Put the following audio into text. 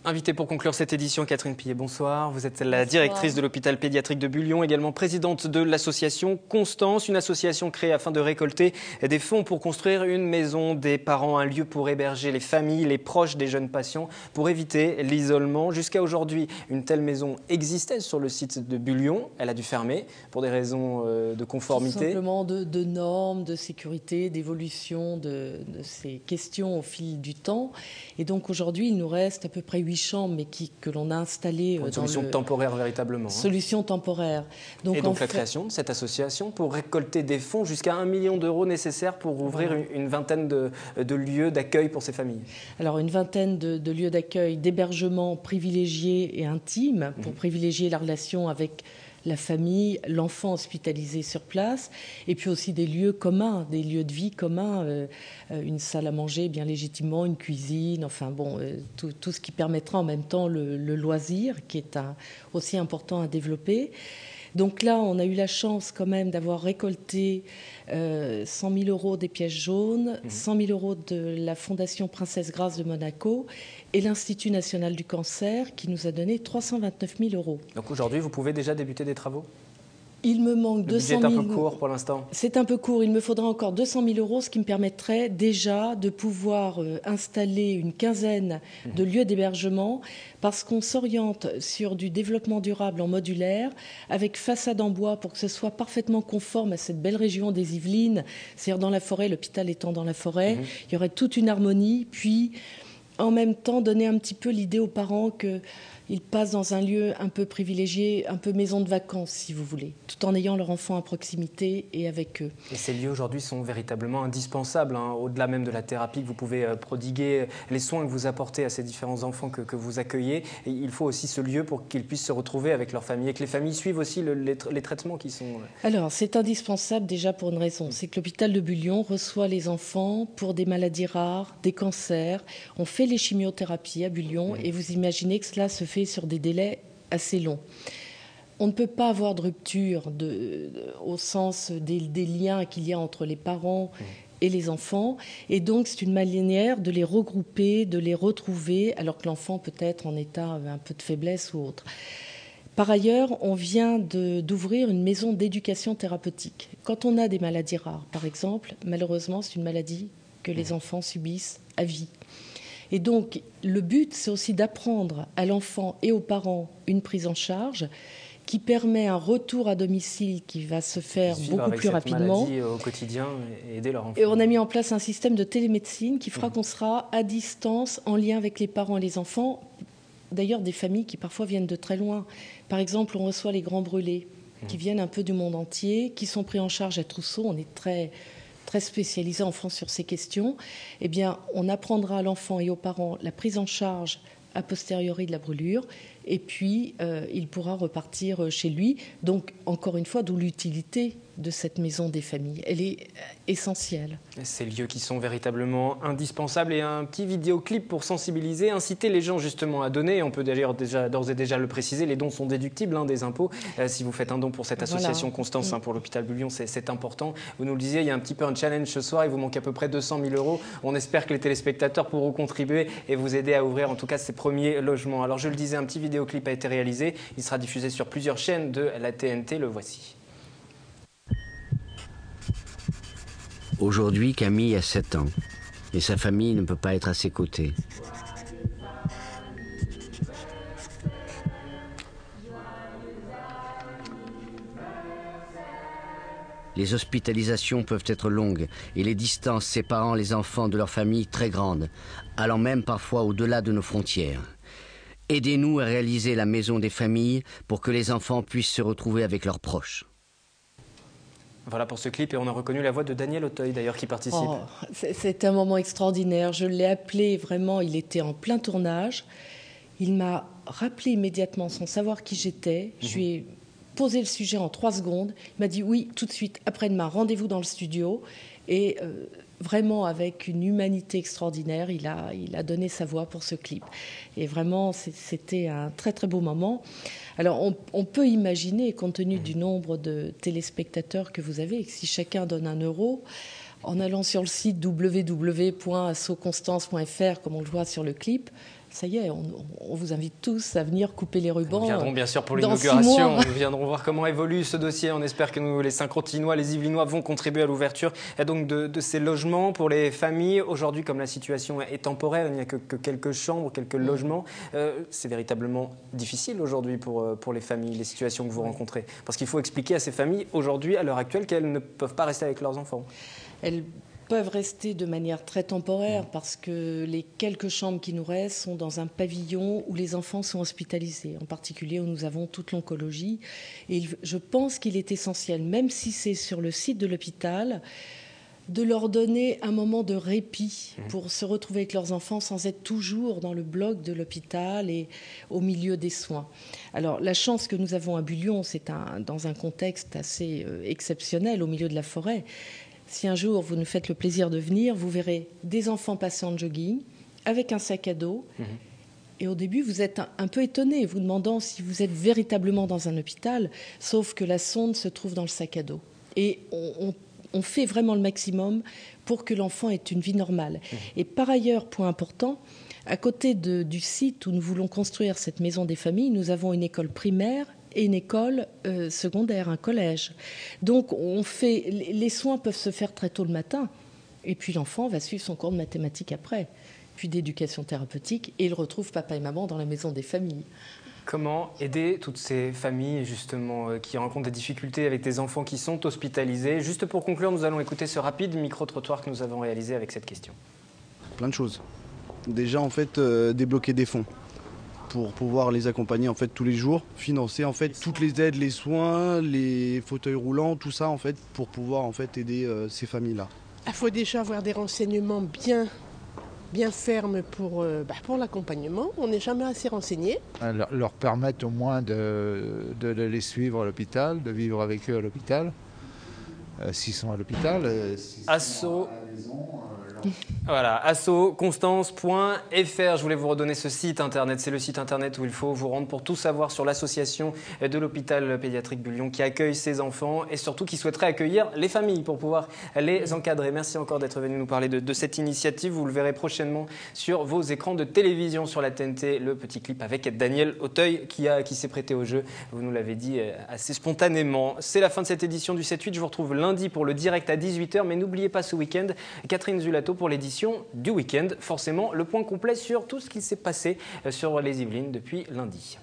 Invitée pour conclure cette édition, Catherine Pillet, bonsoir. Vous êtes la directrice de l'hôpital pédiatrique de Bullion, également présidente de l'association Constance, une association créée afin de récolter des fonds pour construire une maison des parents, un lieu pour héberger les familles, les proches des jeunes patients, pour éviter l'isolement. Jusqu'à aujourd'hui, une telle maison existait sur le site de Bullion. Elle a dû fermer pour des raisons de conformité. Tout simplement de normes, de sécurité, d'évolution de ces questions au fil du temps. Et donc aujourd'hui, il nous reste à peu près 8 chambres, mais que l'on a installées une solution temporaire véritablement. Solution temporaire. Et donc la création de cette association pour récolter des fonds jusqu'à 1 million d'euros nécessaires pour ouvrir une vingtaine de lieux d'accueil pour ces familles. Alors une vingtaine de lieux d'accueil, d'hébergement privilégiés et intimes pour privilégier la relation avec la famille, l'enfant hospitalisé sur place, et puis aussi des lieux communs, des lieux de vie communs, une salle à manger bien légitimement, une cuisine, enfin bon, tout ce qui permettra en même temps le loisir, qui est aussi important à développer. Donc là, on a eu la chance quand même d'avoir récolté 100 000 euros des pièces jaunes, 100 000 euros de la Fondation Princesse Grâce de Monaco et l'Institut national du cancer qui nous a donné 329 000 euros. Donc aujourd'hui, vous pouvez déjà débuter des travaux ? Il me manque 200 000 euros. Le budget est un peu court pour l'instant. C'est un peu court. Il me faudra encore 200 000 euros, ce qui me permettrait déjà de pouvoir installer une quinzaine de lieux d'hébergement, parce qu'on s'oriente sur du développement durable en modulaire, avec façade en bois pour que ce soit parfaitement conforme à cette belle région des Yvelines, c'est-à-dire dans la forêt, l'hôpital étant dans la forêt. Il y aurait toute une harmonie, puis en même temps donner un petit peu l'idée aux parents qu'ils passent dans un lieu un peu privilégié, un peu maison de vacances, si vous voulez, tout en ayant leur enfant à proximité et avec eux. Et ces lieux aujourd'hui sont véritablement indispensables, hein, au-delà même de la thérapie que vous pouvez prodiguer, les soins que vous apportez à ces différents enfants que vous accueillez. Et il faut aussi ce lieu pour qu'ils puissent se retrouver avec leur famille et que les familles suivent aussi les traitements qui sont... Alors, c'est indispensable déjà pour une raison, c'est que l'hôpital de Bullion reçoit les enfants pour des maladies rares, des cancers. On fait les chimiothérapies à Bullion et vous imaginez que cela se fait sur des délais assez longs. On ne peut pas avoir de rupture au sens des liens qu'il y a entre les parents et les enfants. Et donc, c'est une manière de les regrouper, de les retrouver, alors que l'enfant peut être en état un peu de faiblesse ou autre. Par ailleurs, on vient d'ouvrir une maison d'éducation thérapeutique. Quand on a des maladies rares, par exemple, malheureusement, c'est une maladie que les enfants subissent à vie. Et donc, le but, c'est aussi d'apprendre à l'enfant et aux parents une prise en charge qui permet un retour à domicile qui va se faire beaucoup plus rapidement. Maladie au quotidien et aider leur enfant. Et on a mis en place un système de télémédecine qui fera qu'on sera à distance, en lien avec les parents et les enfants. D'ailleurs, des familles qui parfois viennent de très loin. Par exemple, on reçoit les grands brûlés qui viennent un peu du monde entier, qui sont pris en charge à Trousseau. On est très spécialisé en France sur ces questions. Eh bien, on apprendra à l'enfant et aux parents la prise en charge a posteriori de la brûlure, et puis il pourra repartir chez lui. Donc, encore une fois, d'où l'utilité de cette maison des familles. Elle est essentielle. Ces lieux qui sont véritablement indispensables, et un petit vidéoclip pour sensibiliser, inciter les gens justement à donner. On peut d'ailleurs d'ores et déjà le préciser, les dons sont déductibles des impôts. Si vous faites un don pour cette association Constance, pour l'hôpital Bullion, c'est important. Vous nous le disiez, il y a un petit peu un challenge ce soir, il vous manque à peu près 200 000 euros. On espère que les téléspectateurs pourront contribuer et vous aider à ouvrir en tout cas ces premiers logements. Alors je le disais, un petit vidéoclip a été réalisé, il sera diffusé sur plusieurs chaînes de la TNT, le voici. Aujourd'hui, Camille a 7 ans et sa famille ne peut pas être à ses côtés. Les hospitalisations peuvent être longues et les distances séparant les enfants de leur famille très grandes, allant même parfois au-delà de nos frontières. Aidez-nous à réaliser la maison des familles pour que les enfants puissent se retrouver avec leurs proches. Voilà pour ce clip, et on a reconnu la voix de Daniel Auteuil d'ailleurs qui participe. Oh, c'est un moment extraordinaire. Je l'ai appelé vraiment, il était en plein tournage. Il m'a rappelé immédiatement sans savoir qui j'étais. Je lui ai posé le sujet en 3 secondes. Il m'a dit oui, tout de suite, après-demain, rendez-vous dans le studio. Et vraiment, avec une humanité extraordinaire, il a donné sa voix pour ce clip. Et vraiment, c'était un très très beau moment. Alors, on peut imaginer, compte tenu du nombre de téléspectateurs que vous avez, que si chacun donne 1 euro, en allant sur le site www.assoconstance.fr, comme on le voit sur le clip, ça y est, on vous invite tous à venir couper les rubans. Nous viendrons bien sûr pour dans l'inauguration. Nous viendrons voir comment évolue ce dossier. On espère que nous, les Saint-Crontinois, les Yvelinois, vont contribuer à l'ouverture donc de ces logements pour les familles. Aujourd'hui, comme la situation est temporaire, il n'y a que quelques chambres, quelques logements. C'est véritablement difficile aujourd'hui pour les familles, les situations que vous rencontrez. Parce qu'il faut expliquer à ces familles aujourd'hui, à l'heure actuelle, qu'elles ne peuvent pas rester avec leurs enfants. Elles peuvent rester de manière très temporaire parce que les quelques chambres qui nous restent sont dans un pavillon où les enfants sont hospitalisés, en particulier où nous avons toute l'oncologie. Et je pense qu'il est essentiel, même si c'est sur le site de l'hôpital, de leur donner un moment de répit pour se retrouver avec leurs enfants sans être toujours dans le bloc de l'hôpital et au milieu des soins. Alors, la chance que nous avons à Bullion, c'est dans un contexte assez exceptionnel, au milieu de la forêt. Si un jour vous nous faites le plaisir de venir, vous verrez des enfants passer en jogging avec un sac à dos. Et au début, vous êtes un peu étonné, vous demandant si vous êtes véritablement dans un hôpital, sauf que la sonde se trouve dans le sac à dos. Et on fait vraiment le maximum pour que l'enfant ait une vie normale. Et par ailleurs, point important, à côté du site où nous voulons construire cette maison des familles, nous avons une école primaire et une école secondaire, un collège. Donc les soins peuvent se faire très tôt le matin, et puis l'enfant va suivre son cours de mathématiques après, puis d'éducation thérapeutique, et il retrouve papa et maman dans la maison des familles. Comment aider toutes ces familles justement qui rencontrent des difficultés avec des enfants qui sont hospitalisés? Juste pour conclure, nous allons écouter ce rapide micro-trottoir que nous avons réalisé avec cette question. Plein de choses. Déjà en fait débloquer des fonds pour pouvoir les accompagner en fait tous les jours, financer en fait toutes les aides, les soins, les fauteuils roulants, tout ça en fait pour pouvoir en fait aider ces familles-là. Il faut déjà avoir des renseignements bien fermes pour l'accompagnement. On n'est jamais assez renseigné. Leur permettre au moins de les suivre à l'hôpital, de vivre avec eux à l'hôpital, s'ils sont à l'hôpital. Asso. Voilà, assoconstance.fr. Je voulais vous redonner ce site internet. C'est le site internet où il faut vous rendre pour tout savoir sur l'association de l'hôpital pédiatrique Bullion qui accueille ces enfants et surtout qui souhaiterait accueillir les familles pour pouvoir les encadrer. Merci encore d'être venu nous parler de cette initiative. Vous le verrez prochainement sur vos écrans de télévision sur la TNT. Le petit clip avec Daniel Auteuil qui s'est prêté au jeu. Vous nous l'avez dit assez spontanément. C'est la fin de cette édition du 7-8. Je vous retrouve lundi pour le direct à 18h. Mais n'oubliez pas ce week-end, Catherine Zulato pour l'édition du week-end. Forcément, le point complet sur tout ce qui s'est passé sur les Yvelines depuis lundi.